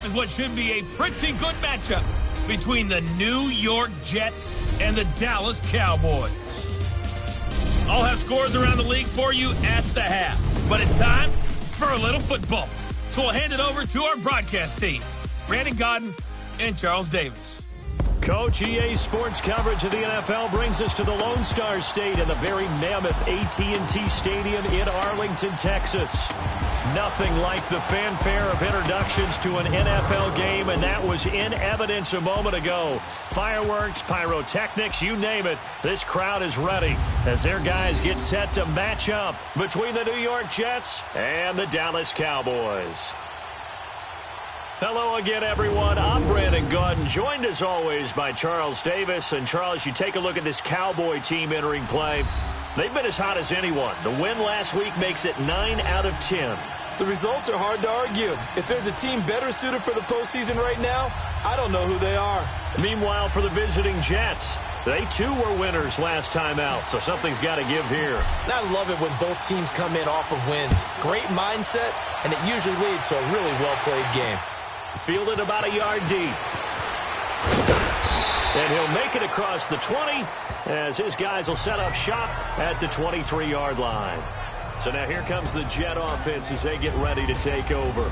is what should be a pretty good matchup between the New York Jets and the Dallas Cowboys. I'll have scores around the league for you at the half, but it's time for a little football. So we'll hand it over to our broadcast team, Brandon Godden and Charles Davis. Coach, EA Sports coverage of the NFL brings us to the Lone Star State and the very mammoth AT&T Stadium in Arlington, Texas. Nothing like the fanfare of introductions to an NFL game, and that was in evidence a moment ago. Fireworks, pyrotechnics, you name it, this crowd is ready as their guys get set to match up between the New York Jets and the Dallas Cowboys. Hello again, everyone. I'm Brandon Godden, joined as always by Charles Davis. And Charles, you take a look at this Cowboy team entering play. They've been as hot as anyone. The win last week makes it 9 out of 10. The results are hard to argue. If there's a team better suited for the postseason right now, I don't know who they are. Meanwhile, for the visiting Jets, they too were winners last time out, so something's got to give here. I love it when both teams come in off of wins. Great mindsets, and it usually leads to a really well-played game. Fielded about a yard deep. And he'll make it across the 20 as his guys will set up shop at the 23-yard line. So now here comes the Jet offense as they get ready to take over.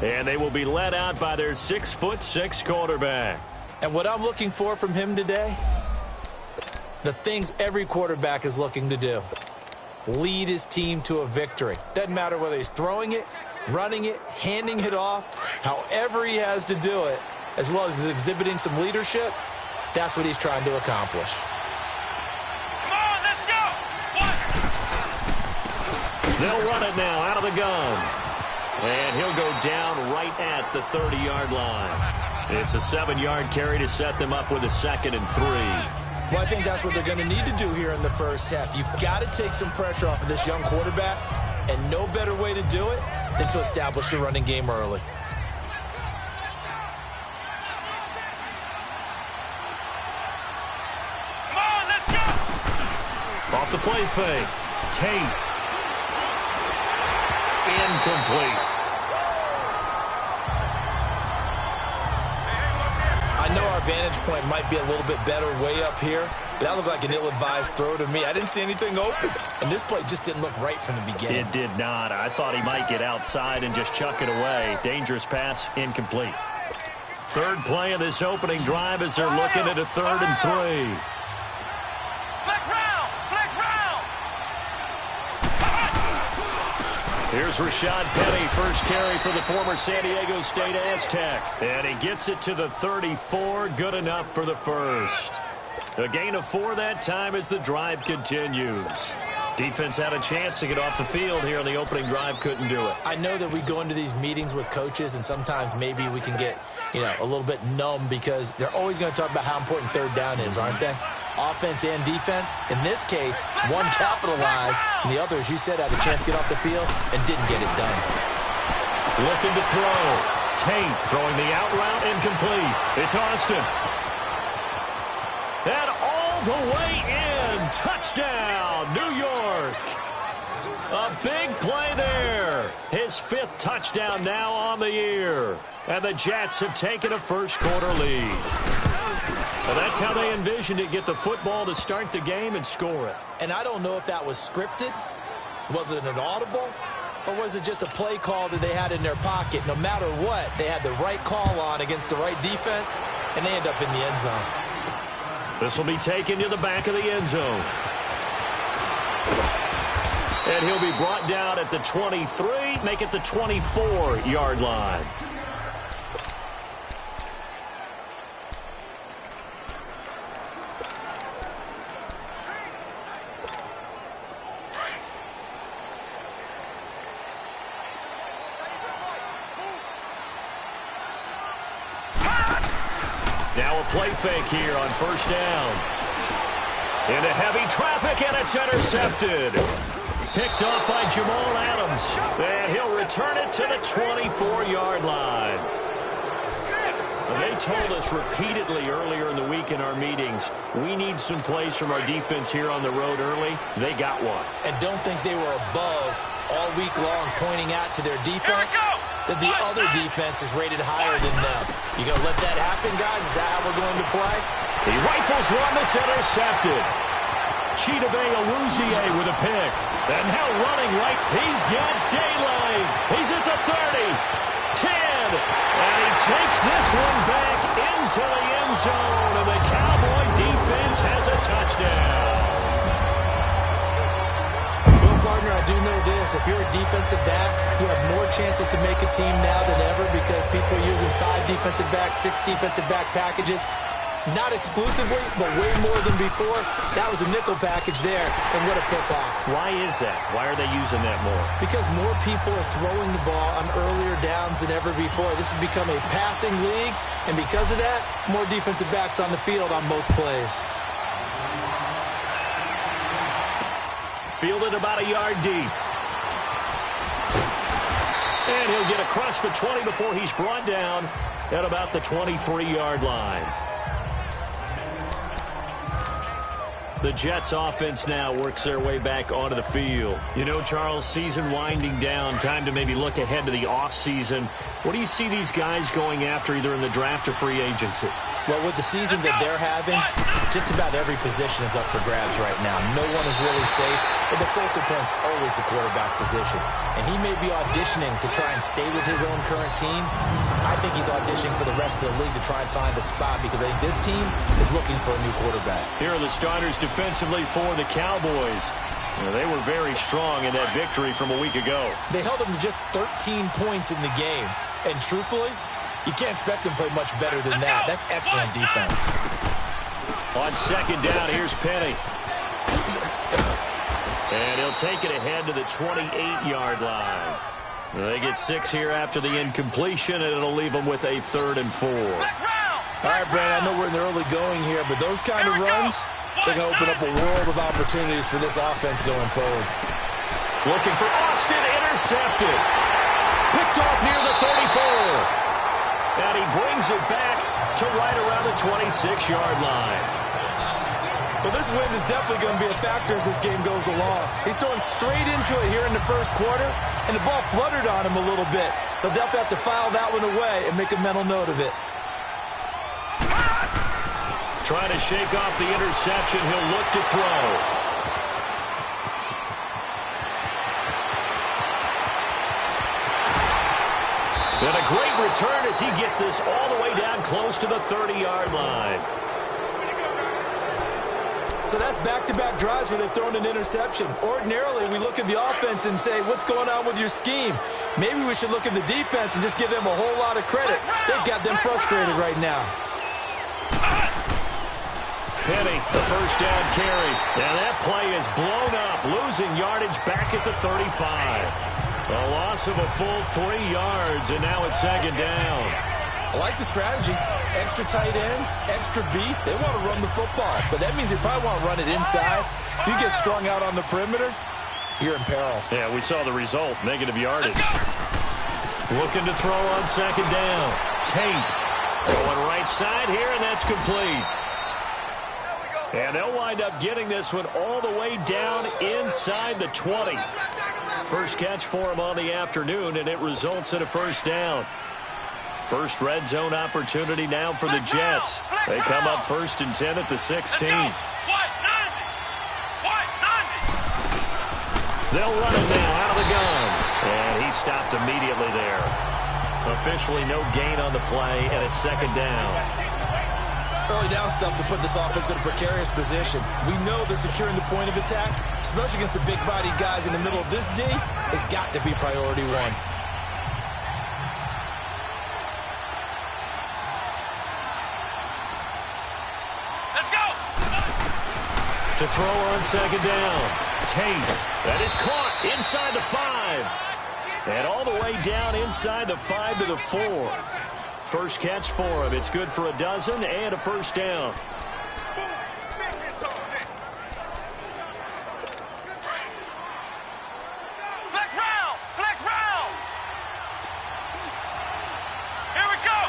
And they will be led out by their 6'6" quarterback. And what I'm looking for from him today, the things every quarterback is looking to do. Lead his team to a victory. Doesn't matter whether he's throwing it, running it, handing it off, however he has to do it, as well as exhibiting some leadership, that's what he's trying to accomplish. Come on, let's go! They'll run it now out of the gun. And he'll go down right at the 30-yard line. It's a 7-yard carry to set them up with a 2nd and 3. Well, I think that's what they're going to need to do here in the first half. You've got to take some pressure off of this young quarterback, and no better way to do it than to establish the running game early. Come on, let's go! Off the play fake. Tate. Incomplete. I know our vantage point might be a little bit better way up here, but that looked like an ill-advised throw to me. I didn't see anything open, and this play just didn't look right from the beginning. It did not. I thought he might get outside and just chuck it away. Dangerous pass, incomplete. Third play of this opening drive as they're looking at a 3rd and 3. Here's Rashad Penny, first carry for the former San Diego State Aztec. And he gets it to the 34, good enough for the first. A gain of 4 that time as the drive continues. Defense had a chance to get off the field here on the opening drive, couldn't do it. I know that we go into these meetings with coaches, and sometimes maybe we can get, a little bit numb because they're always going to talk about how important 3rd down is, aren't they? Offense and defense. In this case, one capitalized, and the other, as you said, had a chance to get off the field and didn't get it done. Looking to throw. Tate throwing the out route, incomplete. It's Austin. And all the way in. Touchdown, New York. A big play there. His 5th touchdown now on the year. And the Jets have taken a first-quarter lead. Well, that's how they envisioned it, get the football to start the game and score it. And I don't know if that was scripted. Was it an audible? Or was it just a play call that they had in their pocket? No matter what, they had the right call on against the right defense, and they end up in the end zone. This will be taken to the back of the end zone. And he'll be brought down at the 23, make it the 24-yard line. Now a play fake here on first down. Into heavy traffic, and it's intercepted. Picked off by Jamal Adams. And he'll return it to the 24-yard line. Well, they told us repeatedly earlier in the week in our meetings, we need some plays from our defense here on the road early. They got one. And don't think they were above all week long pointing out to their defense. that the other defense is rated higher than them. You going to let that happen, guys? Is that how we're going to play? He rifles one that's intercepted. Chidobe Awuzie with a pick. And now running right. He's got daylight. He's at the 30. 10. And he takes this one back into the end zone. And the Cowboy defense has a touchdown. Partner, I do know this. If you're a defensive back, you have more chances to make a team now than ever because people are using 5 defensive backs, 6 defensive back packages. Not exclusively, but way more than before. That was a nickel package there, and what a pickoff. Why is that? Why are they using that more? Because more people are throwing the ball on earlier downs than ever before. This has become a passing league, and because of that, more defensive backs on the field on most plays. Fielded about a yard deep. And he'll get across the 20 before he's brought down at about the 23-yard line. The Jets offense now works their way back onto the field. You know, Charles, season winding down, time to maybe look ahead to the offseason. What do you see these guys going after either in the draft or free agency? Well, with the season that they're having, just about every position is up for grabs right now. No one is really safe, but the focal point's always the quarterback position. And he may be auditioning to try and stay with his own current team. I think he's auditioning for the rest of the league to try and find a spot because I think this team is looking for a new quarterback. Here are the starters defensively for the Cowboys. They were very strong in that victory from a week ago. They held them to just 13 points in the game. And truthfully, you can't expect them to play much better than that. That's excellent defense. On second down, here's Penny. And he'll take it ahead to the 28-yard line. They get 6 here after the incompletion, and it'll leave them with a 3rd and 4. All right, Brandon, I know we're in the early going here, but those kind of runs, they're going to open up a world of opportunities for this offense going forward. Looking for Austin, intercepted. Picked off near the 34. And he brings it back to right around the 26-yard line. Well, this wind is definitely going to be a factor as this game goes along. He's throwing straight into it here in the first quarter, and the ball fluttered on him a little bit. They'll definitely have to file that one away and make a mental note of it. Trying to shake off the interception. He'll look to throw. And a great return as he gets this all the way down close to the 30-yard line. So that's back-to-back drives where they've thrown an interception. Ordinarily, we look at the offense and say, what's going on with your scheme? Maybe we should look at the defense and just give them a whole lot of credit. They've got them frustrated right now. Penny, the first down carry. And that play is blown up, losing yardage back at the 35. A loss of a full 3 yards, and now it's second down. I like the strategy. Extra tight ends, extra beef. They want to run the football, but that means they probably want to run it inside. If you get strung out on the perimeter, you're in peril. Yeah, we saw the result, negative yardage. Looking to throw on second down. Tate going right side here, and that's complete. And they'll wind up getting this one all the way down inside the 20. First catch for him on the afternoon, and it results in a first down. First red zone opportunity now for the Jets. They come up 1st and 10 at the 16. They'll run it now out of the gun. And he stopped immediately there. Officially no gain on the play, and it's second down. Early down stuff to put this offense in a precarious position. We know they're securing the point of attack, especially against the big-bodied guys in the middle of this D, has got to be priority one. Let's go! To throw on second down. Tate. That is caught inside the 5. And all the way down inside the 5 to the 4. First catch for him. It's good for a dozen and a first down. Flex round! Flex round! Here we go!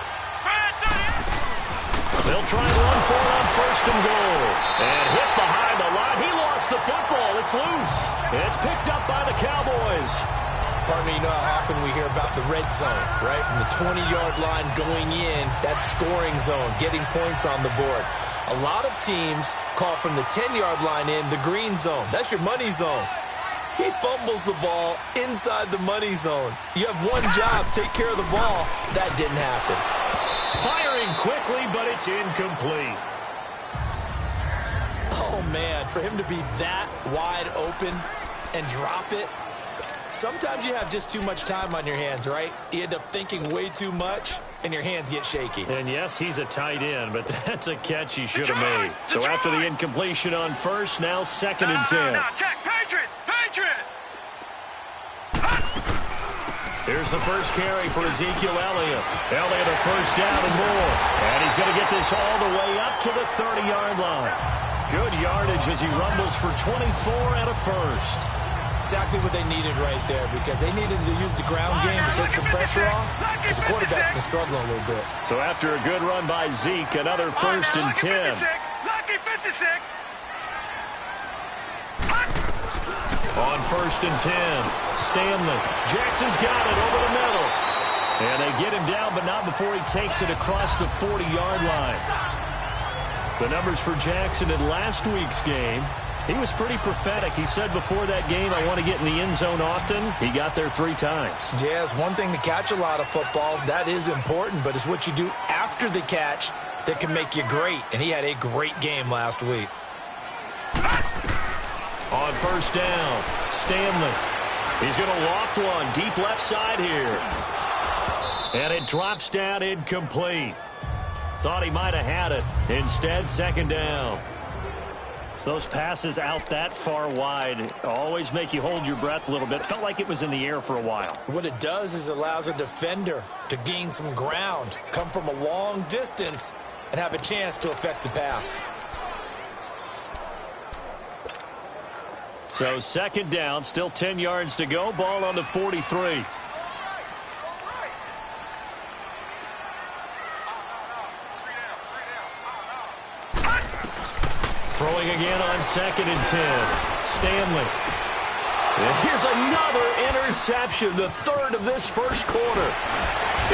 They'll try and run for it on 1st and goal. And hit behind the line. He lost the football. It's loose. And it's picked up by the Cowboys. Partner, you know how often we hear about the red zone, right? From the 20-yard line going in, that scoring zone, getting points on the board. A lot of teams call from the 10-yard line in the green zone. That's your money zone. He fumbles the ball inside the money zone. You have one job, take care of the ball. That didn't happen. Firing quickly, but it's incomplete. Oh, man, for him to be that wide open and drop it. Sometimes you have just too much time on your hands, right? You end up thinking way too much, and your hands get shaky. And yes, he's a tight end, but that's a catch he should have made. So after the incompletion on first, now 2nd and 10. Now, check, Patriot! Here's the first carry for Ezekiel Elliott. Elliott a first down and more. And he's going to get this all the way up to the 30-yard line. Good yardage as he rumbles for 24 and a first. Exactly what they needed right there, because they needed to use the ground game to take some pressure off, because the quarterback's been struggling a little bit. So after a good run by Zeke, another 1st and 10. Lucky 56. On 1st and 10, Stanley. Jackson's got it over the middle. And they get him down, but not before he takes it across the 40-yard line. The numbers for Jackson in last week's game, he was pretty prophetic. He said before that game, I want to get in the end zone often. He got there 3 times. Yeah, it's one thing to catch a lot of footballs. That is important, but it's what you do after the catch that can make you great. And he had a great game last week. On 1st down, Stanley. He's going to loft one deep left side here. And it drops down incomplete. Thought he might have had it. Instead, 2nd down. Those passes out that far wide always make you hold your breath a little bit. Felt like it was in the air for a while. What it does is it allows a defender to gain some ground, come from a long distance, and have a chance to affect the pass. So 2nd down, still 10 yards to go. Ball on the 43. Throwing again on 2nd and 10. Stanley. And here's another interception, the 3rd of this first quarter.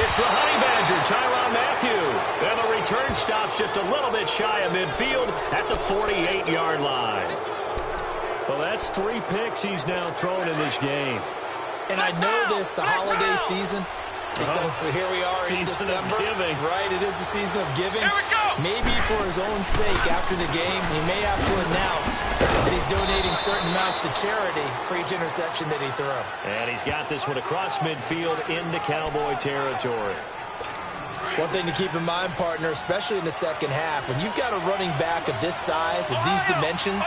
It's the Honey Badger, Tyrann Mathieu. And the return stops just a little bit shy of midfield at the 48-yard line. Well, that's 3 picks he's now thrown in this game. And I know this, the holiday season, because here we are in December. Right, it is the season of giving. Here we go. Maybe for his own sake, after the game, he may have to announce that he's donating certain amounts to charity for each interception that he threw. And he's got this one across midfield into Cowboy territory. One thing to keep in mind, partner, especially in the second half, when you've got a running back of this size, of these dimensions,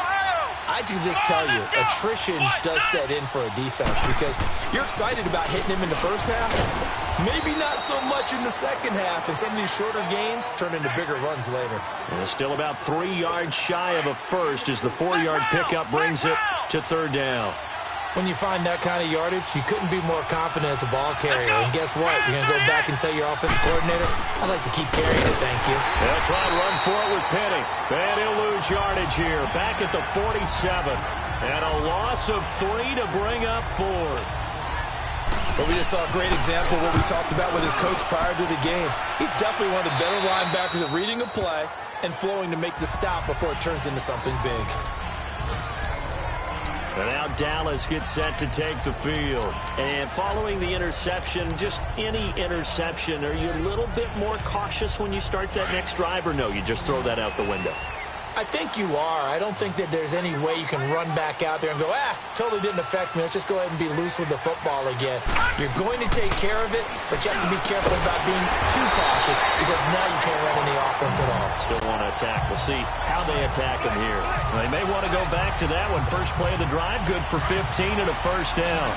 I can just tell you, attrition does set in for a defense, because you're excited about hitting him in the first half, maybe not so much in the second half, and some of these shorter gains turn into bigger runs later. And still about 3 yards shy of a first as the 4-yard pickup brings it to 3rd down. When you find that kind of yardage, you couldn't be more confident as a ball carrier. And guess what? You're going to go back and tell your offensive coordinator, I'd like to keep carrying it, thank you. They'll try and run for it with Penny. And he'll lose yardage here. Back at the 47. And a loss of 3 to bring up 4th. But we just saw a great example of what we talked about with his coach prior to the game. He's definitely one of the better linebackers at reading a play and flowing to make the stop before it turns into something big. And now Dallas gets set to take the field. And following the interception, just any interception, are you a little bit more cautious when you start that next drive, or no, you just throw that out the window? I think you are. I don't think that there's any way you can run back out there and go, totally didn't affect me. Let's just go ahead and be loose with the football again. You're going to take care of it, but you have to be careful about being too cautious, because now you can't run any offense at all. Still want to attack. We'll see how they attack him here. They may want to go back to that one. First play of the drive, good for 15 and a first down.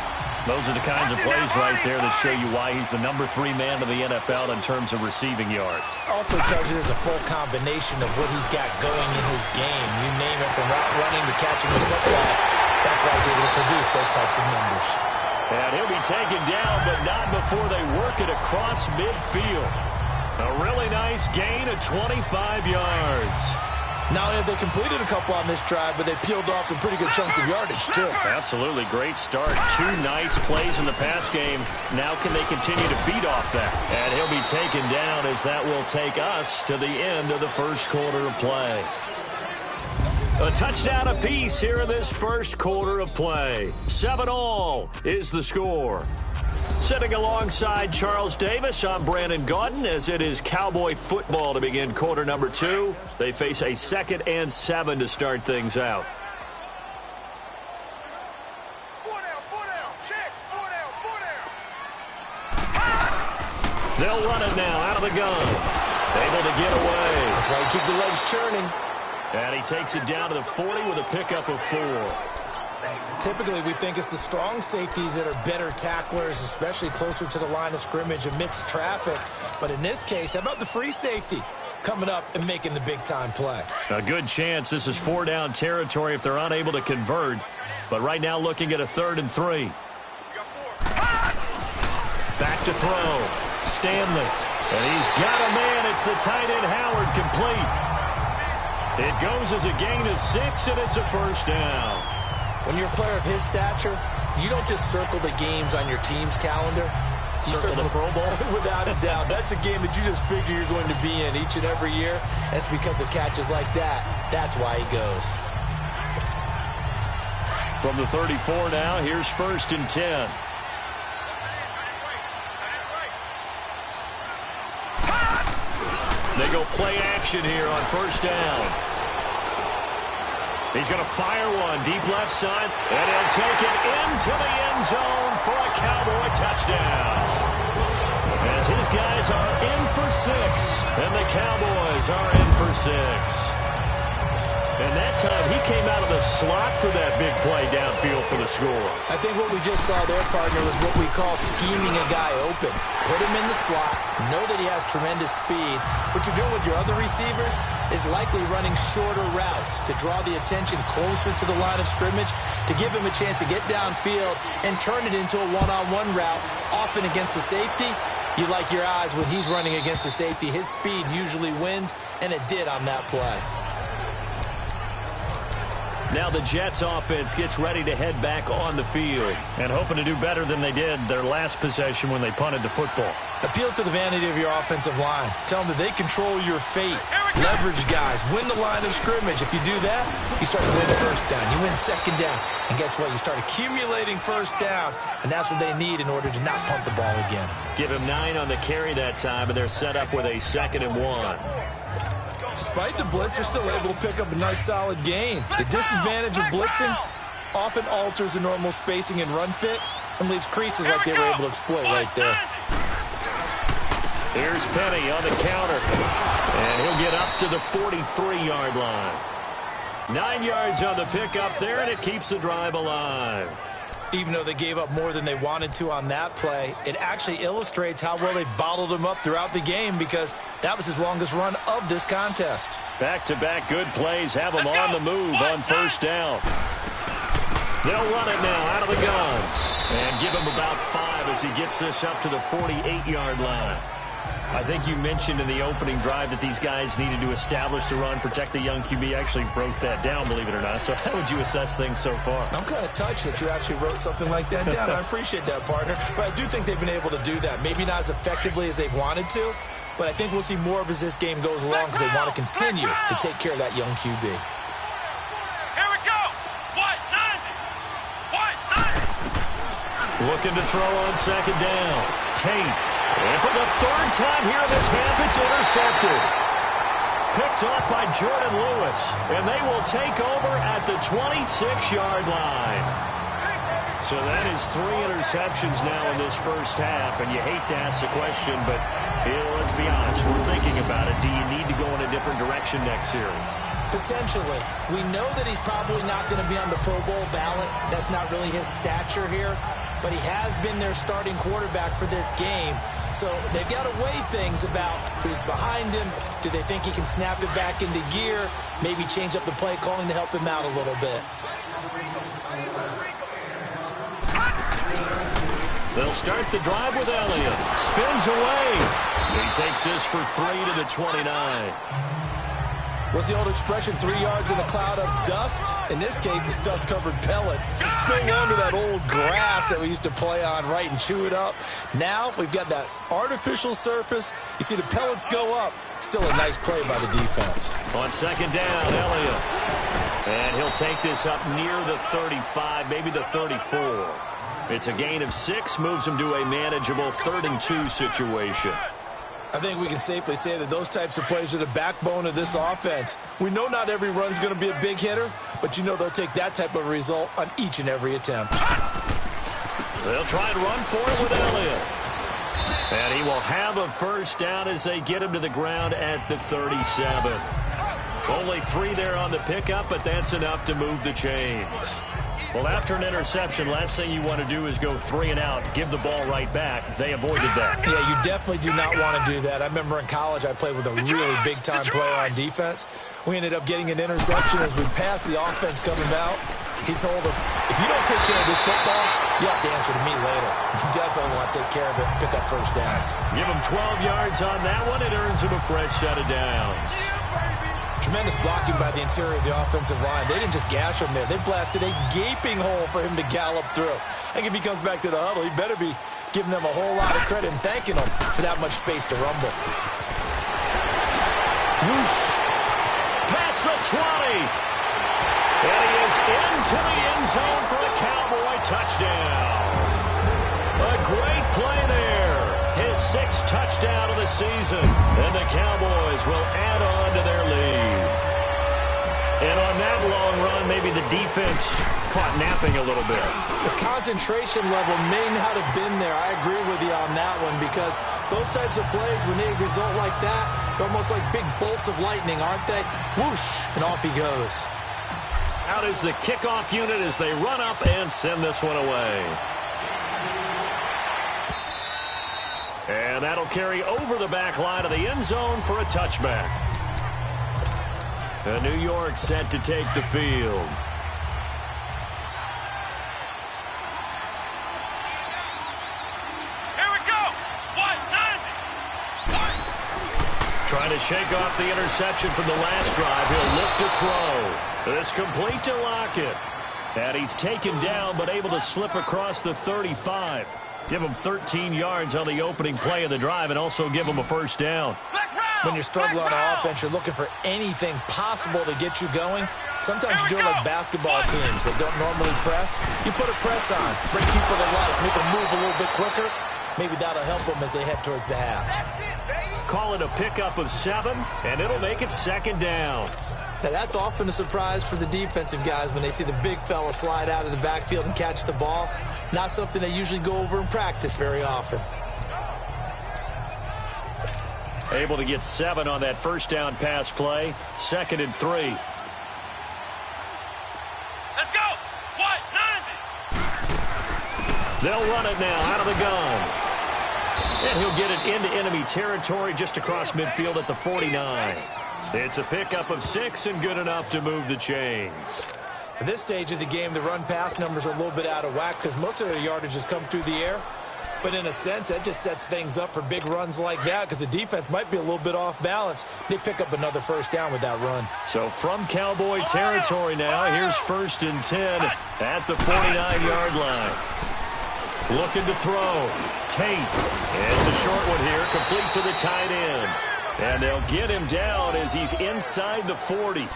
Those are the kinds of plays right there that show you why he's the number 3 man in the NFL in terms of receiving yards. Also tells you there's a full combination of what he's got going in his game. You name it, from route running to catching the football. That's why he's able to produce those types of numbers. And he'll be taken down, but not before they work it across midfield. A really nice gain of 25 yards. Not only have they completed a couple on this drive, but they peeled off some pretty good chunks of yardage, too. Absolutely. Great start. 2 nice plays in the pass game. Now can they continue to feed off that? And he'll be taken down as that will take us to the end of the first quarter of play. A touchdown apiece here in this first quarter of play. 7-all is the score. Sitting alongside Charles Davis, I'm Brandon Gaudin as it is Cowboy football to begin quarter number 2. They face a 2nd and 7 to start things out. They'll run it now out of the gun. Able to get away. That's why you keep the legs churning. And he takes it down to the 40 with a pickup of 4. Typically, we think it's the strong safeties that are better tacklers, especially closer to the line of scrimmage amidst traffic. But in this case, how about the free safety coming up and making the big-time play? A good chance this is 4-down territory if they're unable to convert. But right now looking at a 3rd and 3. Back to throw. Stanley. And he's got a man. It's the tight end Howard complete. It goes as a gain of 6, and it's a 1st down. When you're a player of his stature, you don't just circle the games on your team's calendar. You circle the Pro Bowl? Without a doubt. That's a game that you just figure you're going to be in each and every year. And it's because of catches like that. That's why he goes. From the 34 now, here's 1st and 10. They go play action here on 1st down. He's going to fire one deep left side, and he'll take it into the end zone for a Cowboy touchdown. As his guys are in for 6, and the Cowboys are in for 6. And that time, he came out of the slot for that big play downfield for the score. I think what we just saw there, partner, was what we call scheming a guy open. Put him in the slot, know that he has tremendous speed. What you're doing with your other receivers is likely running shorter routes to draw the attention closer to the line of scrimmage, to give him a chance to get downfield and turn it into a one-on-one route, often against the safety. You like your odds when he's running against the safety. His speed usually wins, and it did on that play. Now the Jets offense gets ready to head back on the field and hoping to do better than they did their last possession when they punted the football. Appeal to the vanity of your offensive line. Tell them that they control your fate. Leverage guys. Win the line of scrimmage. If you do that, you start to win 1st down. You win 2nd down. And guess what? You start accumulating 1st downs, and that's what they need in order to not punt the ball again. Give him 9 on the carry that time, and they're set up with a 2nd and 1. Despite the blitz, they're still able to pick up a nice solid gain. The disadvantage of blitzing often alters the normal spacing and run fits and leaves creases like they were able to exploit right there. Here's Penny on the counter. And he'll get up to the 43-yard line. 9 yards on the pickup there, and it keeps the drive alive. Even though they gave up more than they wanted to on that play, it actually illustrates how well they bottled him up throughout the game, because that was his longest run of this contest. Back-to-back good plays have him on the move on 1st down. They'll run it now out of the gun and give him about 5 as he gets this up to the 48-yard line. I think you mentioned in the opening drive that these guys needed to establish the run, protect the young QB. Actually broke that down, believe it or not. So how would you assess things so far? I'm kind of touched that you actually wrote something like that down. I appreciate that, partner. But I do think they've been able to do that. Maybe not as effectively as they've wanted to, but I think we'll see more of as this game goes along, because they want to continue to take care of that young QB. Here we go. What? Looking to throw on 2nd down. Tate. And for the 3rd time here in this half, it's intercepted. Picked off by Jordan Lewis. And they will take over at the 26-yard line. So that is 3 interceptions now in this first half. And you hate to ask the question, but let's be honest, we're thinking about it. Do you need to go in a different direction next series? Potentially. We know that he's probably not going to be on the Pro Bowl ballot. That's not really his stature here. But he has been their starting quarterback for this game. So they've got to weigh things about who's behind him. Do they think he can snap it back into gear? Maybe change up the play calling to help him out a little bit. They'll start the drive with Elliott. Spins away. He takes this for 3 to the 29. What's the old expression, 3 yards in a cloud of dust? In this case, it's dust-covered pellets. It's no longer that old grass that we used to play on, right, and chew it up. Now we've got that artificial surface. You see the pellets go up. Still a nice play by the defense. On second down, Elliott. And he'll take this up near the 35, maybe the 34. It's a gain of 6, moves him to a manageable 3rd and 2 situation. I think we can safely say that those types of plays are the backbone of this offense. We know not every run's going to be a big hitter, but you know they'll take that type of result on each and every attempt. They'll try and run for it with Elliott. And he will have a first down as they get him to the ground at the 37. Only 3 there on the pickup, but that's enough to move the chains. Well, after an interception, last thing you want to do is go 3 and out, give the ball right back. They avoided that. Yeah, you definitely do not want to do that. I remember in college I played with a really big-time player on defense. We ended up getting an interception as we passed the offense coming out. He told him, if you don't take care of this football, you have to answer to me later. You definitely want to take care of it and pick up first downs. Give him 12 yards on that one. It earns him a fresh set of downs. Tremendous blocking by the interior of the offensive line. They didn't just gash him there. They blasted a gaping hole for him to gallop through. I think if he comes back to the huddle, he better be giving them a whole lot of credit and thanking them for that much space to rumble. Whoosh. Past the 20. And he is into the end zone for a Cowboy touchdown. A great play there. His 6th touchdown of the season. And the Cowboys will add on to their lead. And on that long run, maybe the defense caught napping a little bit. The concentration level may not have been there. I agree with you on that one because those types of plays, when they result like that, they're almost like big bolts of lightning, aren't they? Whoosh, and off he goes. Out is the kickoff unit as they run up and send this one away. And that'll carry over the back line of the end zone for a touchback. And New York set to take the field. Here we go. 190. Trying to shake off the interception from the last drive. He'll look to throw. It's complete to Lockett. And he's taken down but able to slip across the 35. Give him 13 yards on the opening play of the drive and also give him a first down. When you're struggling on offense, you're looking for anything possible to get you going. Sometimes you do it like basketball teams that don't normally press. You put a press on, bring people to life, make them move a little bit quicker. Maybe that'll help them as they head towards the half. Call it a pickup of 7, and it'll make it 2nd down. Now, that's often a surprise for the defensive guys when they see the big fella slide out of the backfield and catch the ball. Not something they usually go over in practice very often. Able to get 7 on that first down pass play. 2nd and 3. Let's go. 190. They'll run it now out of the gun. And he'll get it into enemy territory just across midfield at the 49. It's a pickup of 6 and good enough to move the chains. At this stage of the game, the run-pass numbers are a little bit out of whack because most of their yardage has come through the air. But in a sense, that just sets things up for big runs like that because the defense might be a little bit off balance. They pick up another first down with that run. So from Cowboy territory now, here's 1st and 10 at the 49-yard line. Looking to throw. Tate. It's a short one here, complete to the tight end. And they'll get him down as he's inside the 40.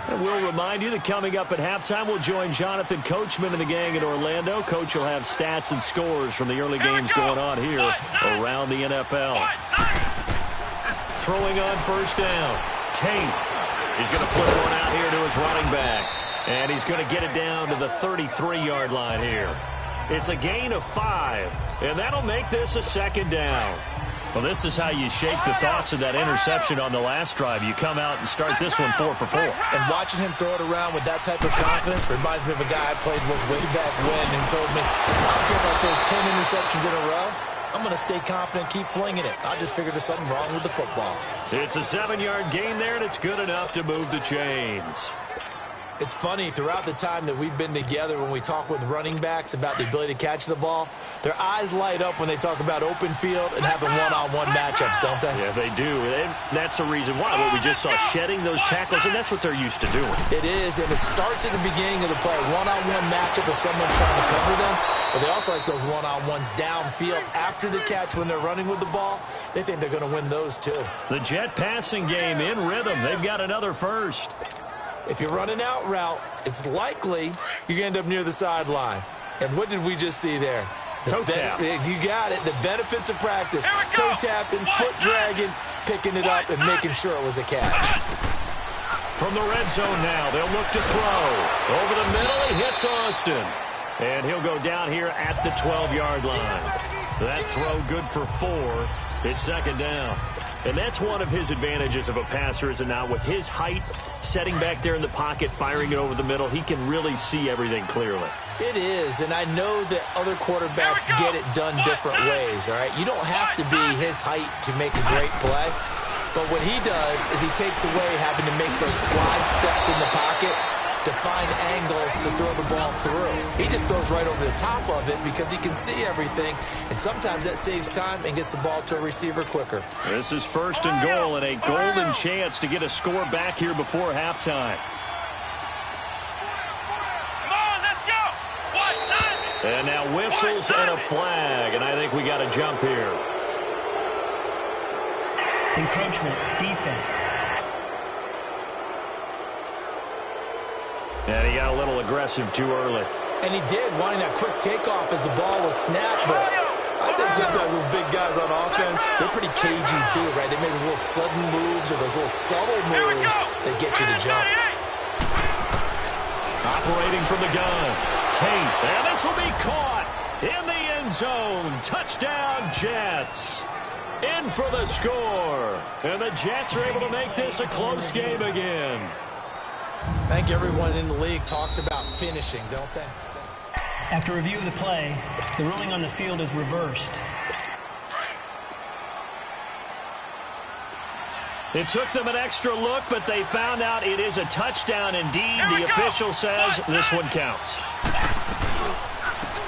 And we'll remind you that coming up at halftime, we'll join Jonathan Coachman and the gang in Orlando. Coach will have stats and scores from the early games going on here around the NFL. Throwing on first down. Tate. He's going to flip one out here to his running back. And he's going to get it down to the 33-yard line here. It's a gain of 5. And that'll make this a 2nd down. Well, this is how you shake the thoughts of that interception on the last drive. You come out and start this one 4 for 4. And watching him throw it around with that type of confidence reminds me of a guy I played with way back when and told me, I don't care if I throw 10 interceptions in a row. I'm going to stay confident, keep flinging it. I just figured there's something wrong with the football. It's a 7-yard gain there, and it's good enough to move the chains. It's funny, throughout the time that we've been together, when we talk with running backs about the ability to catch the ball, their eyes light up when they talk about open field and having one-on-one matchups, don't they? Yeah, they do. And that's the reason why. What we just saw, shedding those tackles, and that's what they're used to doing. It is, and it starts at the beginning of the play. One-on-one matchup if someone's trying to cover them, but they also like those one-on-ones downfield after the catch when they're running with the ball. They think they're going to win those too. The Jet passing game in rhythm. They've got another first. If you're running out route, it's likely you're going to end up near the sideline. And what did we just see there? Toe tap. You got it. The benefits of practice. Toe tapping, foot dragging, picking it up, and making sure it was a catch. From the red zone now, they'll look to throw. Over the middle, he hits Austin. And he'll go down here at the 12-yard line. That throw good for 4. It's second down. And that's one of his advantages of a passer, is it not? With his height, setting back there in the pocket, firing it over the middle, he can really see everything clearly. It is, and I know that other quarterbacks get it done different ways, all right? You don't have to be his height to make a great play. But what he does is he takes away having to make those slide steps in the pocket to find angles to throw the ball through. He just throws right over the top of it because he can see everything, and sometimes that saves time and gets the ball to a receiver quicker. This is first and goal, and a golden chance to get a score back here before halftime. Come on, let's go. And now whistles and a flag, and I think we got a jump here. Encroachment, defense. And he got a little aggressive too early. And he did, wanting that quick takeoff as the ball was snapped. But I think sometimes those big guys on offense, they're pretty cagey too, right? They make those little sudden moves or those little subtle moves that get you to jump. Operating from the gun. Tate. And this will be caught in the end zone. Touchdown, Jets. In for the score. And the Jets are able to make this a close game again. I think everyone in the league talks about finishing, don't they? After review of the play, the ruling on the field is reversed. It took them an extra look, but they found out it is a touchdown indeed. The official says this one counts.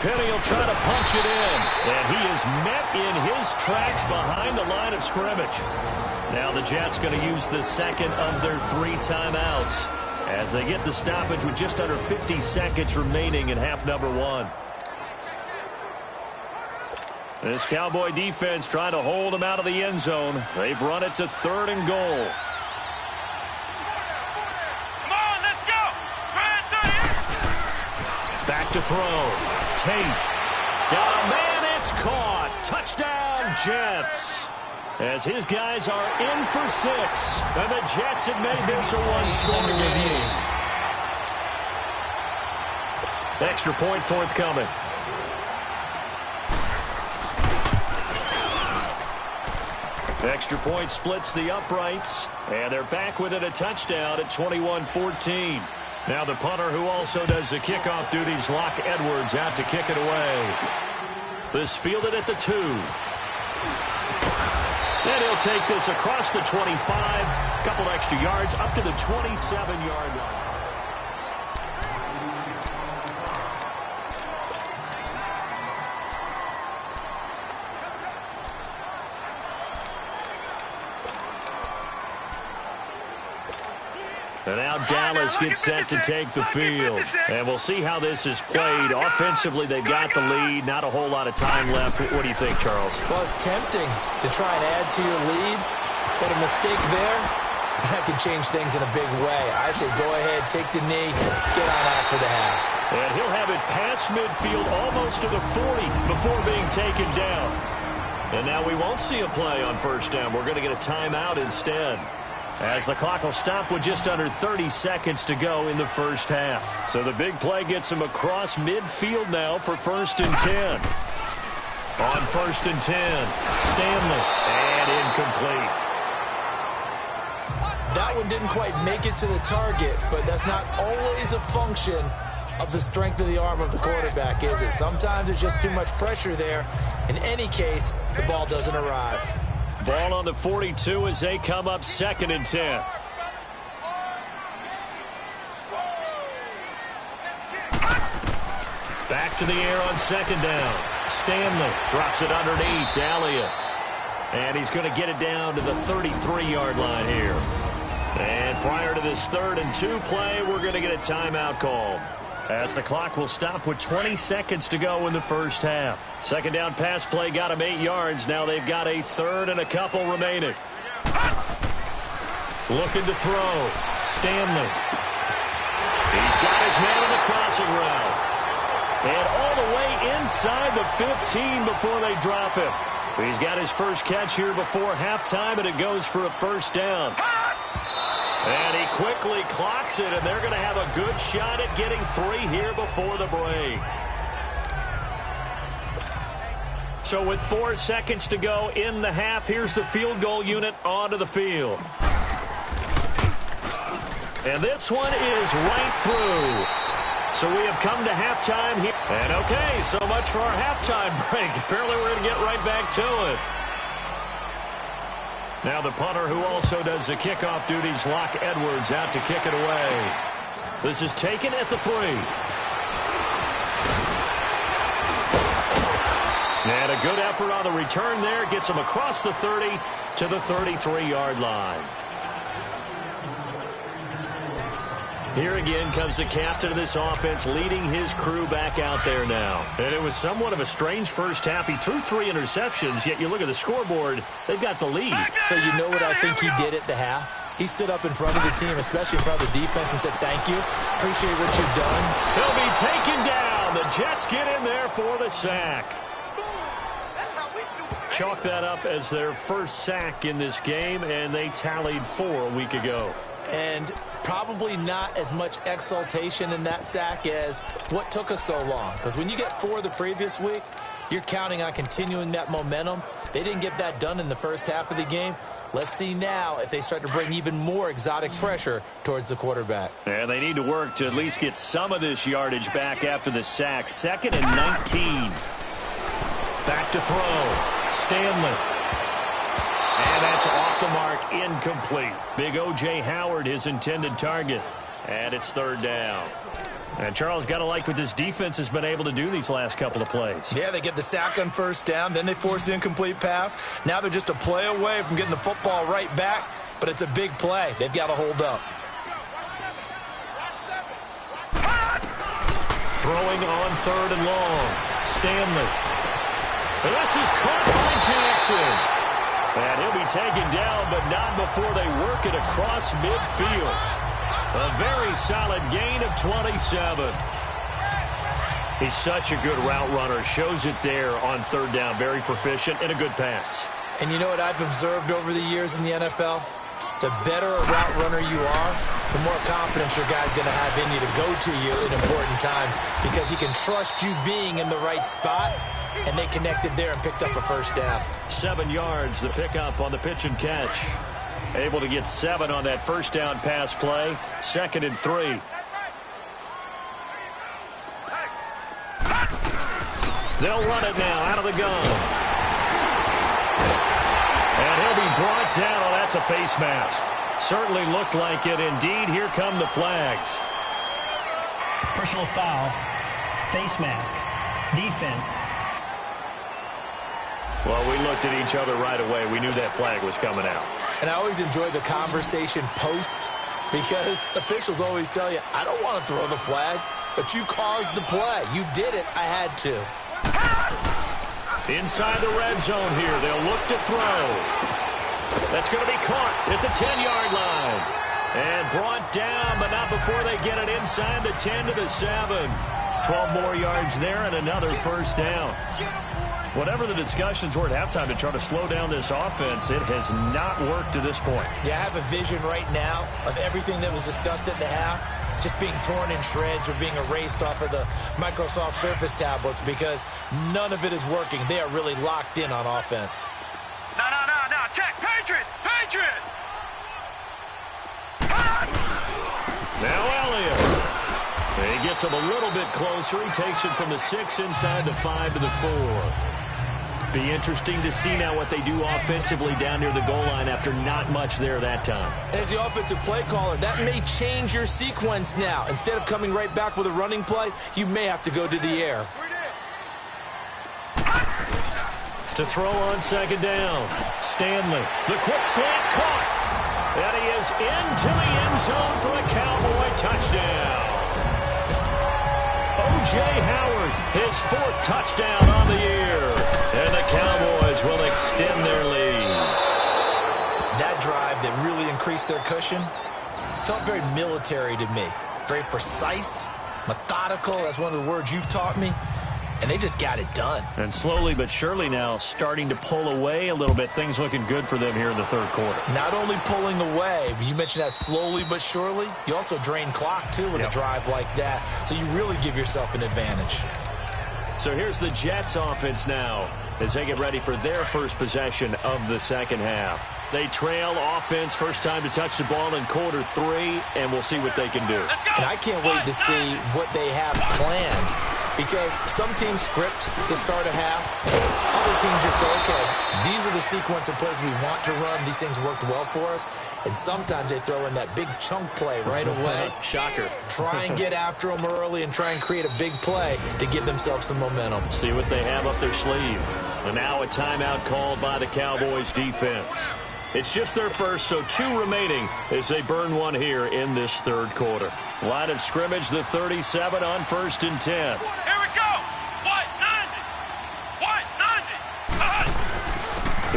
Penny will try to punch it in, and he is met in his tracks behind the line of scrimmage. Now the Jets going to use the second of their 3 timeouts as they get the stoppage with just under 50 seconds remaining in half number 1. This Cowboy defense trying to hold them out of the end zone. They've run it to 3rd and goal. Come on, let's go. Back to throw. Tate. Got a man, it's caught. Touchdown, Jets. As his guys are in for 6. And the Jets have made this a one-score game. Extra point forthcoming. Extra point splits the uprights. And they're back within a touchdown at 21-14. Now the punter, who also does the kickoff duties, Locke Edwards, out to kick it away. This fielded at the 2. And he'll take this across the 25, a couple extra yards, up to the 27-yard line. And now Dallas gets set to take the field. And we'll see how this is played. Offensively, they've got the lead. Not a whole lot of time left. What do you think, Charles? Well, it's tempting to try and add to your lead, but a mistake there, that could change things in a big way. I say go ahead, take the knee, get on out for the half. And he'll have it past midfield, almost to the 40, before being taken down. And now we won't see a play on first down. We're going to get a timeout instead, as the clock will stop with just under 30 seconds to go in the first half. So the big play gets him across midfield now for 1st and 10. On 1st and 10, Stanley, and incomplete. That one didn't quite make it to the target, but that's not always a function of the strength of the arm of the quarterback, is it? Sometimes there's just too much pressure there. In any case, the ball doesn't arrive. Ball on the 42 as they come up 2nd and 10. back to the air on second down. Stanley drops it underneath to Elliott. And he's going to get it down to the 33-yard line here. And prior to this 3rd and 2 play, we're going to get a timeout call, as the clock will stop with 20 seconds to go in the first half. Second down pass play got him 8 yards. Now they've got a 3rd and a couple remaining. Looking to throw. Stanley. He's got his man on the crossing route. And all the way inside the 15 before they drop him. He's got his first catch here before halftime, and it goes for a first down. And he quickly clocks it, and they're going to have a good shot at getting 3 here before the break. So with 4 seconds to go in the half, here's the field goal unit onto the field. And this one is right through. So we have come to halftime here. And okay, so much for our halftime break. Apparently we're going to get right back to it. Now the punter, who also does the kickoff duties, Locke Edwards, out to kick it away. This is taken at the 3. And a good effort on the return there. Gets him across the 30 to the 33-yard line. Here again comes the captain of this offense, leading his crew back out there now. And it was somewhat of a strange first half. He threw 3 interceptions, yet you look at the scoreboard, they've got the lead. So you know what I think he did at the half? He stood up in front of the team, especially in front of the defense, and said, thank you. Appreciate what you've done. He'll be taken down. The Jets get in there for the sack. Chalk that up as their first sack in this game, and they tallied 4 a week ago. And probably not as much exultation in that sack as what took us so long. Because when you get 4 the previous week, you're counting on continuing that momentum. They didn't get that done in the first half of the game. Let's see now if they start to bring even more exotic pressure towards the quarterback. And they need to work to at least get some of this yardage back after the sack. 2nd and 19. Back to throw. Stanley. And that's off the mark, incomplete. Big O.J. Howard, his intended target. And it's 3rd down. And Charles, got to like what this defense has been able to do these last couple of plays. Yeah, they get the sack on first down, then they force the incomplete pass. Now they're just a play away from getting the football right back, but it's a big play. They've got to hold up. Throwing on 3rd and long. Stanley. This is caught by Jackson. And he'll be taken down, but not before they work it across midfield. A very solid gain of 27. He's such a good route runner. Shows it there on 3rd down. Very proficient and a good pass. And you know what I've observed over the years in the NFL? The better a route runner you are, the more confidence your guy's going to have in you to go to you in important times, because he can trust you being in the right spot. And they connected there and picked up a first down. 7 yards, the pickup on the pitch and catch. Able to get 7 on that first down pass play. 2nd and 3. They'll run it now out of the gun. And he'll be brought down. Oh, that's a face mask. Certainly looked like it. Indeed, here come the flags. Personal foul, face mask, defense. Well, we looked at each other right away. We knew that flag was coming out. And I always enjoy the conversation post, because officials always tell you, I don't want to throw the flag, but you caused the play. You did it. I had to. Inside the red zone here. They'll look to throw. That's going to be caught at the 10-yard line. And brought down, but not before they get it inside the 10 to the 7. 12 more yards there and another first down. Whatever the discussions were at halftime to try to slow down this offense, it has not worked to this point. Yeah, I have a vision right now of everything that was discussed at the half just being torn in shreds or being erased off of the Microsoft Surface tablets, because none of it is working. They are really locked in on offense. No. Check. Patriot. Now Elliott. He gets him a little bit closer. He takes it from the 6 inside the 5 to the 4. Be interesting to see now what they do offensively down near the goal line after not much there that time. As the offensive play caller, that may change your sequence now. Instead of coming right back with a running play, you may have to go to the air. To throw on second down. Stanley. The quick slant caught. And he is into the end zone for a Cowboy touchdown. O.J. Howard, his 4th touchdown on the year. And the Cowboys will extend their lead. That drive that really increased their cushion felt very military to me. Very precise, methodical. That's one of the words you've taught me. And they just got it done. And slowly but surely now starting to pull away a little bit. Things looking good for them here in the third quarter. Not only pulling away, but you mentioned that slowly but surely. You also drain clock, too, with a drive like that. So you really give yourself an advantage. So here's the Jets offense now as they get ready for their first possession of the second half. They trail offense, first time to touch the ball in quarter 3, and we'll see what they can do. And I can't wait to see what they have planned. Because some teams script to start a half. Other teams just go, okay, these are the sequence of plays we want to run. These things worked well for us. And sometimes they throw in that big chunk play right away. Shocker. Try and get after them early and try and create a big play to give themselves some momentum. See what they have up their sleeve. And now a timeout called by the Cowboys defense. It's just their first, so 2 remaining as they burn one here in this third quarter. Line of scrimmage, the 37 on 1st and 10. Here we go. White 90. White 90.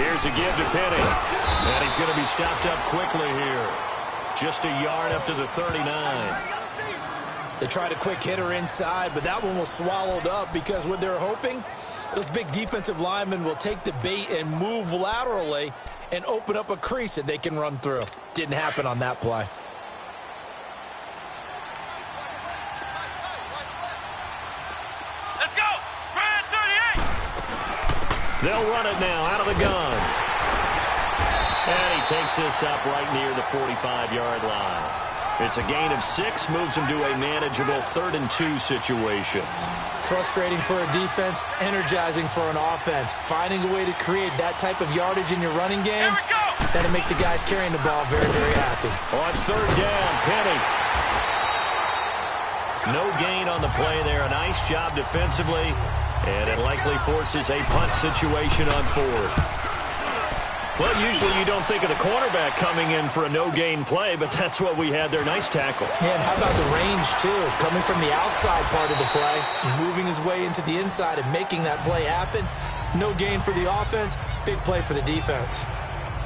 Here's a give to Penny. And he's going to be stopped up quickly here. Just a yard up to the 39. They tried a quick hitter inside, but that one was swallowed up because what they're hoping, those big defensive linemen will take the bait and move laterally and open up a crease that they can run through. Didn't happen on that play. Let's go. Brand 38. They'll run it now out of the gun. And he takes this up right near the 45-yard line. It's a gain of 6, moves him to a manageable 3rd and 2 situation. Frustrating for a defense, energizing for an offense. Finding a way to create that type of yardage in your running game, that'll make the guys carrying the ball very, very happy. On 3rd down, Penny. No gain on the play there. A nice job defensively, and it likely forces a punt situation on 4th. Well, usually you don't think of the cornerback coming in for a no-gain play, but that's what we had there. Nice tackle. Yeah, and how about the range, too? Coming from the outside part of the play, moving his way into the inside and making that play happen. No gain for the offense, big play for the defense.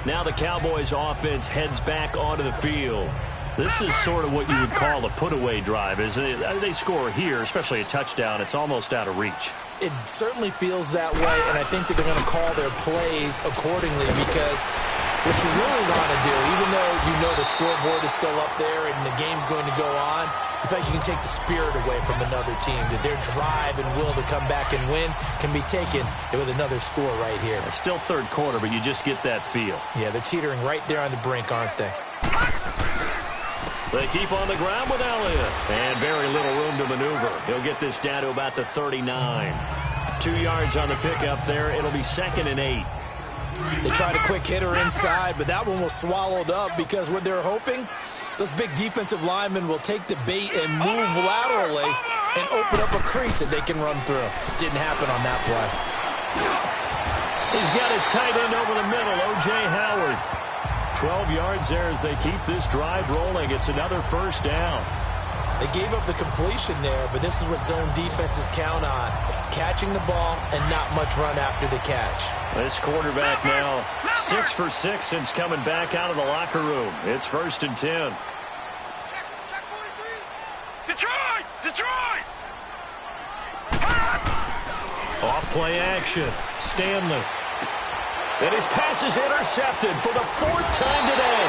Now the Cowboys offense heads back onto the field. This is sort of what you would call a put-away drive, isn't it? They score here, especially a touchdown. It's almost out of reach. It certainly feels that way, and I think that they're going to call their plays accordingly because what you really want to do, even though you know the scoreboard is still up there and the game's going to go on, in fact, you can take the spirit away from another team. That their drive and will to come back and win can be taken with another score right here. It's still third quarter, but you just get that feel. Yeah, they're teetering right there on the brink, aren't they? They keep on the ground with Elliott. And very little room to maneuver. He'll get this down to about the 39. 2 yards on the pickup there. It'll be 2nd and 8. They tried a quick hitter inside, but that one was swallowed up because what they're hoping, those big defensive linemen will take the bait and move laterally and open up a crease that they can run through. Didn't happen on that play. He's got his tight end over the middle, O.J. Howard. 12 yards there as they keep this drive rolling. It's another first down. They gave up the completion there, but this is what zone defenses count on. Catching the ball and not much run after the catch. This quarterback now 6 for 6 since coming back out of the locker room. It's 1st and 10. Detroit! Detroit! Off play action. Stanley. And his pass is intercepted for the 4th time today.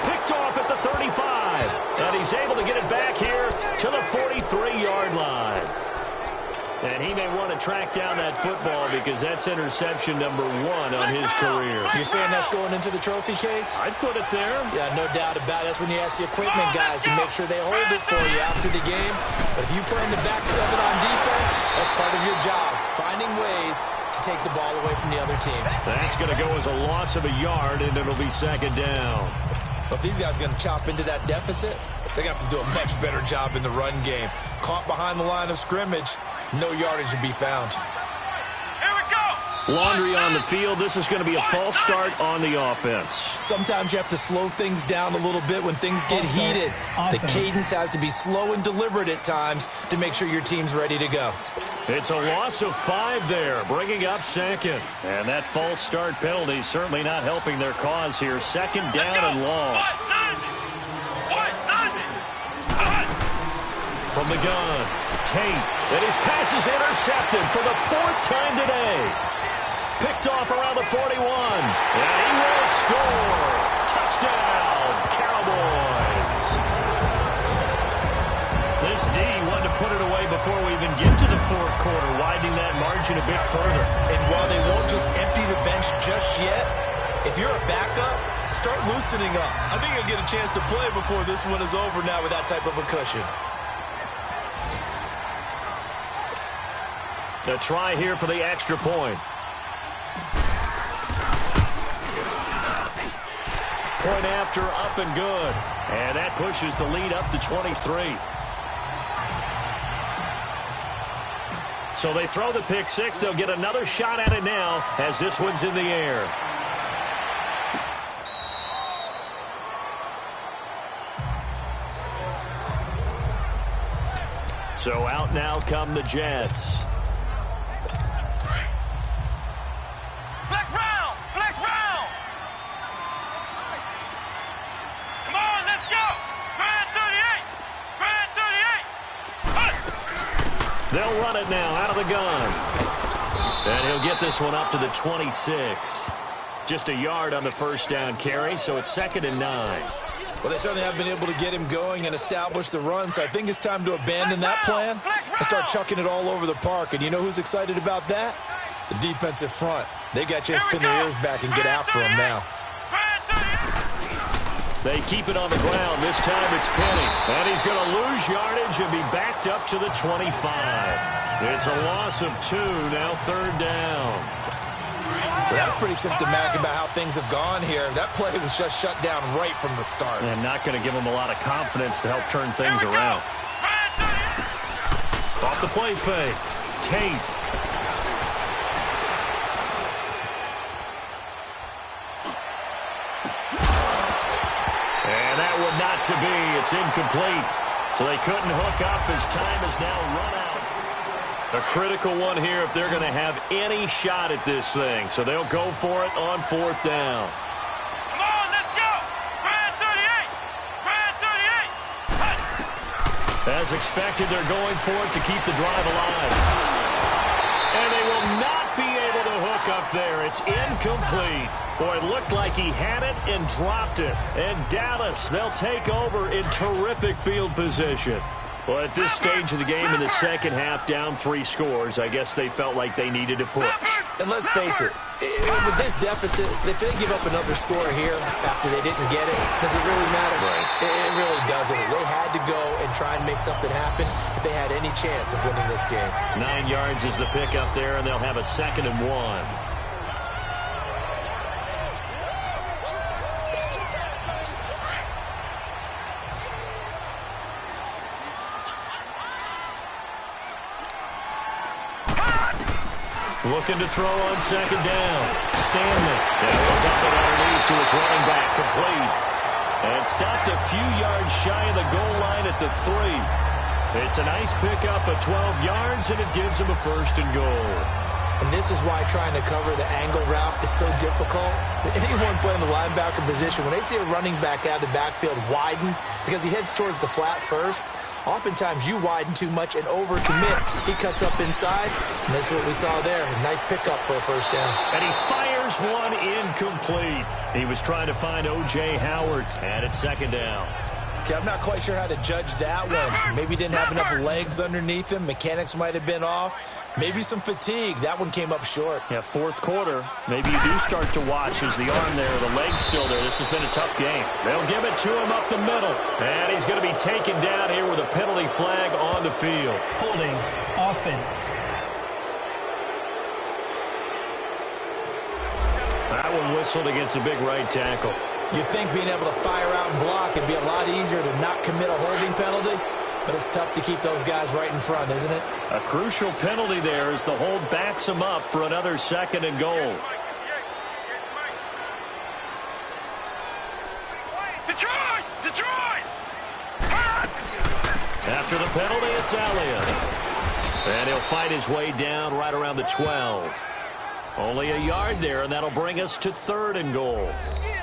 Picked off at the 35. And he's able to get it back here to the 43-yard line. And he may want to track down that football because that's interception number 1 on his career. You're saying that's going into the trophy case? I'd put it there. Yeah, no doubt about it. That's when you ask the equipment guys to make sure they hold it for you after the game. But if you play in the back 7 on defense, that's part of your job, finding ways to take the ball away from the other team. That's going to go as a loss of a yard, and it'll be 2nd down. But if these guys are going to chop into that deficit, they're going to have to do a much better job in the run game. Caught behind the line of scrimmage, no yardage to be found. Here we go! Laundry on the field. This is going to be a false start on the offense. Sometimes you have to slow things down a little bit when things get heated. The cadence has to be slow and deliberate at times to make sure your team's ready to go. It's a loss of 5 there, bringing up second. And that false start penalty certainly not helping their cause here. Second down and long. From the gun, Tate. And his pass is intercepted for the 4th time today. Picked off around the 41. And he will score. Touchdown, Cowboys. This D wanted to put it away before we even get to the 4th quarter, widening that margin a bit further. And while they won't just empty the bench just yet, if you're a backup, start loosening up. I think you'll get a chance to play before this one is over now with that type of a cushion. A try here for the extra point. Point after, up and good. And that pushes the lead up to 23. So they throw the pick 6. They'll get another shot at it now as this one's in the air. So out now come the Jets. They'll run it now out of the gun. And he'll get this one up to the 26. Just a yard on the first down carry, so it's 2nd and 9. Well, they certainly have been able to get him going and establish the run, so I think it's time to abandon that plan and start chucking it all over the park. And you know who's excited about that? The defensive front. They got to just pin their ears back and get after him now. They keep it on the ground. This time it's Penny. And he's going to lose yardage and be backed up to the 25. It's a loss of 2, now 3rd down. Well, that's pretty symptomatic about how things have gone here. That play was just shut down right from the start. And not going to give him a lot of confidence to help turn things around. Off the play fake. Tate. And that would not to be. It's incomplete. So they couldn't hook up as time is now run out. A critical one here if they're going to have any shot at this thing. So they'll go for it on 4th down. Come on, let's go. Brand 38. Brand 38. As expected, they're going for it to keep the drive alive. And they will not be able to hook up there. It's incomplete. Boy, it looked like he had it and dropped it. And Dallas, they'll take over in terrific field position. Well, at this stage of the game in the second half, down 3 scores, I guess they felt like they needed to push. And let's face it, with this deficit, if they give up another score here after they didn't get it, does it really matter? Right. It really doesn't. They had to go and try and make something happen if they had any chance of winning this game. 9 yards is the pickup there, and they'll have a 2nd and 1. Looking to throw on 2nd down. Stanley. And he'll dump it underneath to his running back. Complete. And stopped a few yards shy of the goal line at the 3. It's a nice pickup of 12 yards, and it gives him a 1st and goal. And this is why trying to cover the angle route is so difficult. Anyone playing the linebacker position, when they see a running back out of the backfield widen, because he heads towards the flat first, oftentimes you widen too much and overcommit. He cuts up inside, and that's what we saw there. A nice pickup for a 1st down. And he fires one incomplete. He was trying to find O.J. Howard, and it's 2nd down. Okay, I'm not quite sure how to judge that one. Maybe he didn't have enough legs underneath him. Mechanics might have been off. Maybe some fatigue. That one came up short. Yeah, 4th quarter. Maybe you do start to watch as the arm there, the leg's still there. This has been a tough game. They'll give it to him up the middle. And he's going to be taken down here with a penalty flag on the field. Holding offense. That one whistled against a big right tackle. You'd think being able to fire out and block would be a lot easier to not commit a holding penalty. But it's tough to keep those guys right in front, isn't it? A crucial penalty there as the hold backs him up for another 2nd and goal. Detroit! Detroit! After the penalty, it's Elliott. And he'll fight his way down right around the 12. Only a yard there, and that'll bring us to 3rd and goal.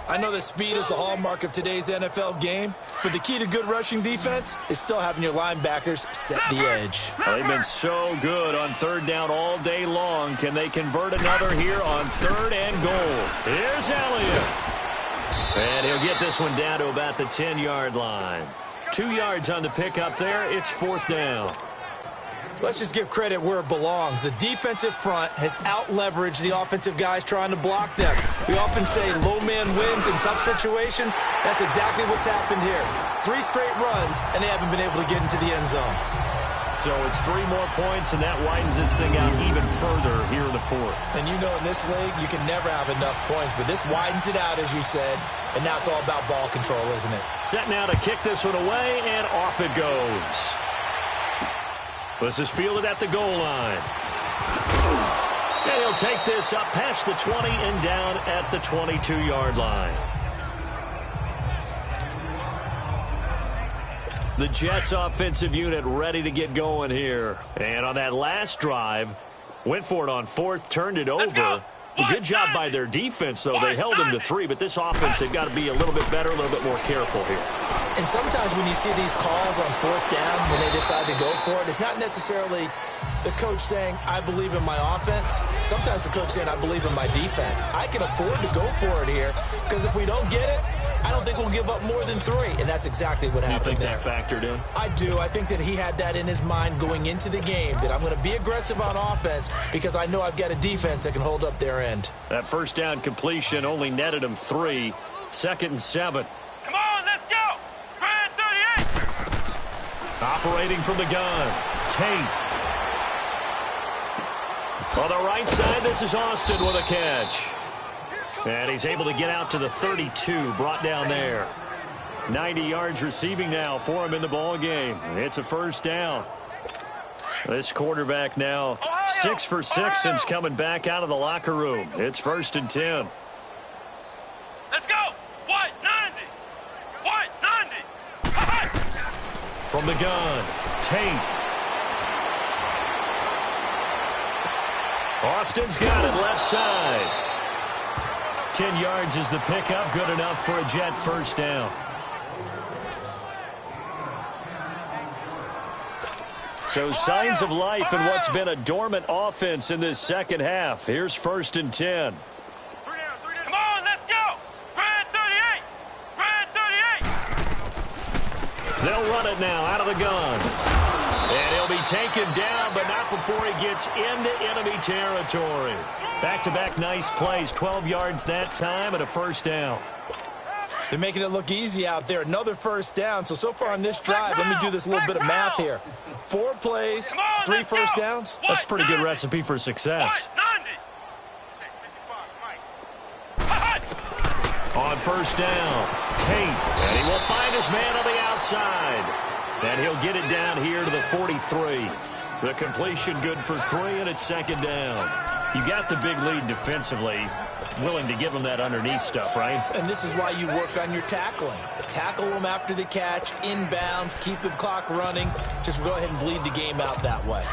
I know that speed is the hallmark of today's NFL game, but the key to good rushing defense is still having your linebackers set the edge. They've been so good on 3rd down all day long. Can they convert another here on 3rd and goal? Here's Elliott. And he'll get this one down to about the 10-yard line. 2 yards on the pickup there. It's 4th down. Let's just give credit where it belongs. The defensive front has out-leveraged the offensive guys trying to block them. We often say low man wins in tough situations. That's exactly what's happened here. 3 straight runs, and they haven't been able to get into the end zone. So it's 3 more points, and that widens this thing out even further here in the 4th. And you know in this league, you can never have enough points, but this widens it out, as you said, and now it's all about ball control, isn't it? Set now to kick this one away, and off it goes. This is fielded at the goal line. And he'll take this up past the 20 and down at the 22-yard line. The Jets offensive unit ready to get going here. And on that last drive, went for it on 4th, turned it over. A good job by their defense, though. They held them to 3, but this offense, they've got to be a little bit better, a little bit more careful here. And sometimes when you see these calls on 4th down, when they decide to go for it, it's not necessarily the coach saying, I believe in my offense. Sometimes the coach saying, I believe in my defense. I can afford to go for it here, because if we don't get it, I don't think we'll give up more than 3. And that's exactly what happened there. You think that factored in? I do. I think that he had that in his mind going into the game, that I'm going to be aggressive on offense because I know I've got a defense that can hold up their end. That 1st down completion only netted him 3. 2nd and 7. Come on, let's go! Brad 38! Operating from the gun. Tate. On the right side, this is Austin with a catch. And he's able to get out to the 32, brought down there. 90 yards receiving now for him in the ball game. It's a 1st down. This quarterback now 6 for 6 since coming back out of the locker room. It's 1st and 10. Let's go! White 90! White 90! From the gun, Tate. Austin's got it left side. 10 yards is the pickup, good enough for a Jet 1st down. So signs of life in what's been a dormant offense in this 2nd half. Here's 1st and 10. Come on, let's go! Brad 38! Brad 38! They'll run it now out of the gun. And he'll be taken down, but not before he gets into enemy territory. Back-to-back nice plays, 12 yards that time and a 1st down. They're making it look easy out there. Another 1st down. So far on this drive, let me do this little bit of math here. 4 plays, 3 first downs. That's a pretty good recipe for success. On 1st down, Tate. And he will find his man on the outside. And he'll get it down here to the 43. The completion good for 3, and it's 2nd down. You got the big lead defensively. Willing to give them that underneath stuff, right? And this is why you work on your tackling. Tackle them after the catch, inbounds, keep the clock running. Just go ahead and bleed the game out that way.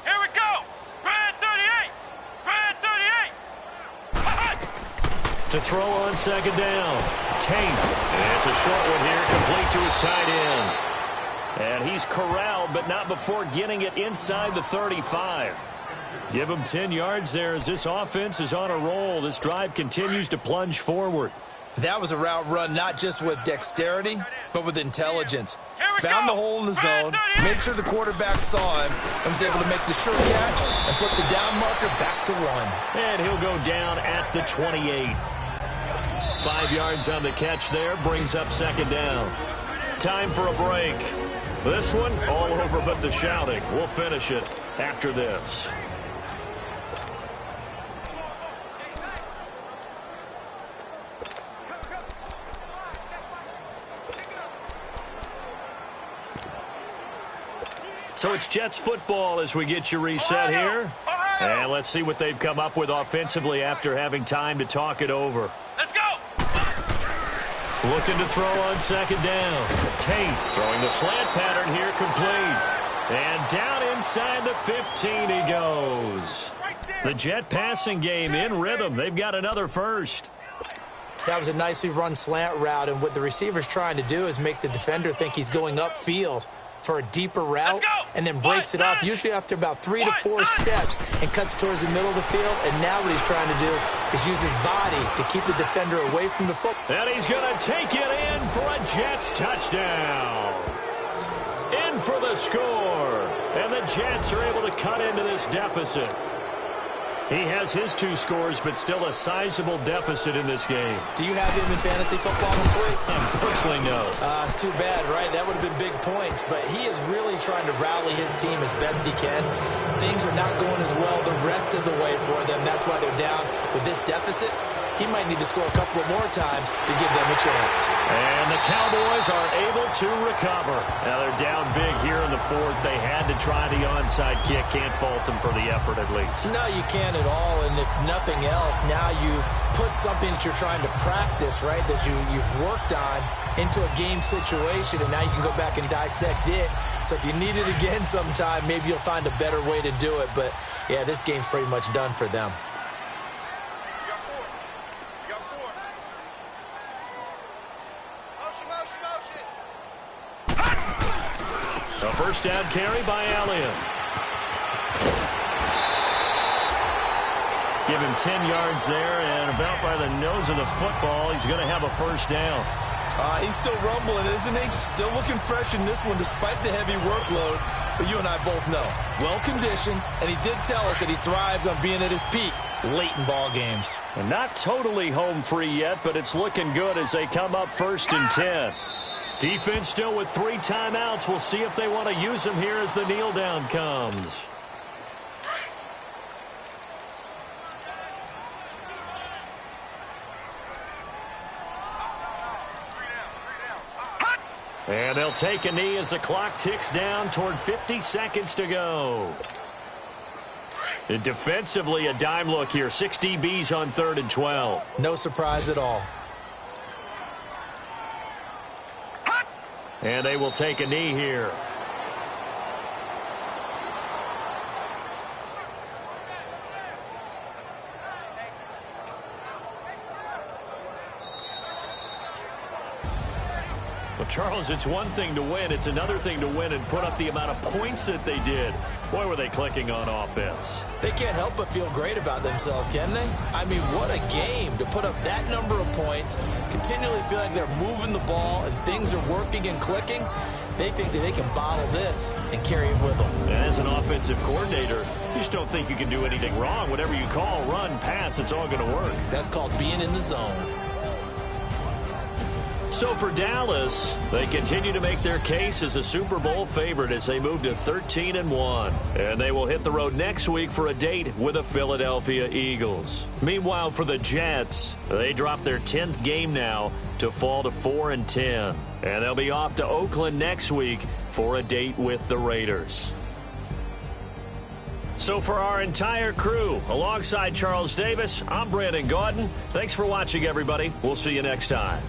Here we go! Brad 38! Brad 38! To throw on 2nd down. Tate. And it's a short one here, complete to his tight end. And he's corralled, but not before getting it inside the 35. Give him 10 yards there as this offense is on a roll. This drive continues to plunge forward. That was a route run not just with dexterity, but with intelligence. Found the hole in the zone, made sure the quarterback saw him, and was able to make the sure catch and flip the down marker back to 1. And he'll go down at the 28. 5 yards on the catch there, brings up 2nd down. Time for a break. This one, all over but the shouting. We'll finish it after this. So it's Jets football as we get you reset here. And let's see what they've come up with offensively after having time to talk it over. Let's go! Looking to throw on second down. Tate throwing the slant pattern here, complete. And down inside the 15 he goes. The Jet passing game in rhythm. They've got another first. That was a nicely run slant route, and what the receiver's trying to do is make the defender think he's going upfield for a deeper route and then breaks it off, usually after about 3 to 4 steps, and cuts towards the middle of the field. And now what he's trying to do is use his body to keep the defender away from the football. And he's going to take it in for a Jets touchdown. In for the score. And the Jets are able to cut into this deficit. He has his 2 scores, but still a sizable deficit in this game. Do you have him in fantasy football this week? Unfortunately, no. It's too bad, right? That would have been big points. But he is really trying to rally his team as best he can. Things are not going as well the rest of the way for them. That's why they're down with this deficit. He might need to score a couple of more times to give them a chance. And the Cowboys are able to recover. Now they're down big here in the 4th. They had to try the onside kick. Can't fault them for the effort at least. No, you can't at all. And if nothing else, now you've put something that you're trying to practice, right, that you've worked on into a game situation, and now you can go back and dissect it. So if you need it again sometime, maybe you'll find a better way to do it. But, yeah, this game's pretty much done for them. A first down carry by Elliott. Give him 10 yards there, and about by the nose of the football, he's going to have a first down. He's still rumbling, isn't he? Still looking fresh in this one despite the heavy workload. But you and I both know, well-conditioned, and he did tell us that he thrives on being at his peak late in ball games. And not totally home free yet, but it's looking good as they come up 1st and 10. Defense still with 3 timeouts. We'll see if they want to use them here as the kneel down comes. And they'll take a knee as the clock ticks down toward 50 seconds to go. And defensively, a dime look here. 6 DBs on 3rd and 12. No surprise at all. And they will take a knee here. Well, Charles, it's one thing to win. It's another thing to win and put up the amount of points that they did. Boy, were they clicking on offense. They can't help but feel great about themselves, can they? I mean, what a game to put up that number of points, continually feel like they're moving the ball and things are working and clicking. They think that they can bottle this and carry it with them. As an offensive coordinator, you just don't think you can do anything wrong. Whatever you call, run, pass, it's all going to work. That's called being in the zone. So for Dallas, they continue to make their case as a Super Bowl favorite as they move to 13-1. And they will hit the road next week for a date with the Philadelphia Eagles. Meanwhile, for the Jets, they drop their 10th game now to fall to 4-10. And they'll be off to Oakland next week for a date with the Raiders. So for our entire crew, alongside Charles Davis, I'm Brandon Gaudin. Thanks for watching, everybody. We'll see you next time.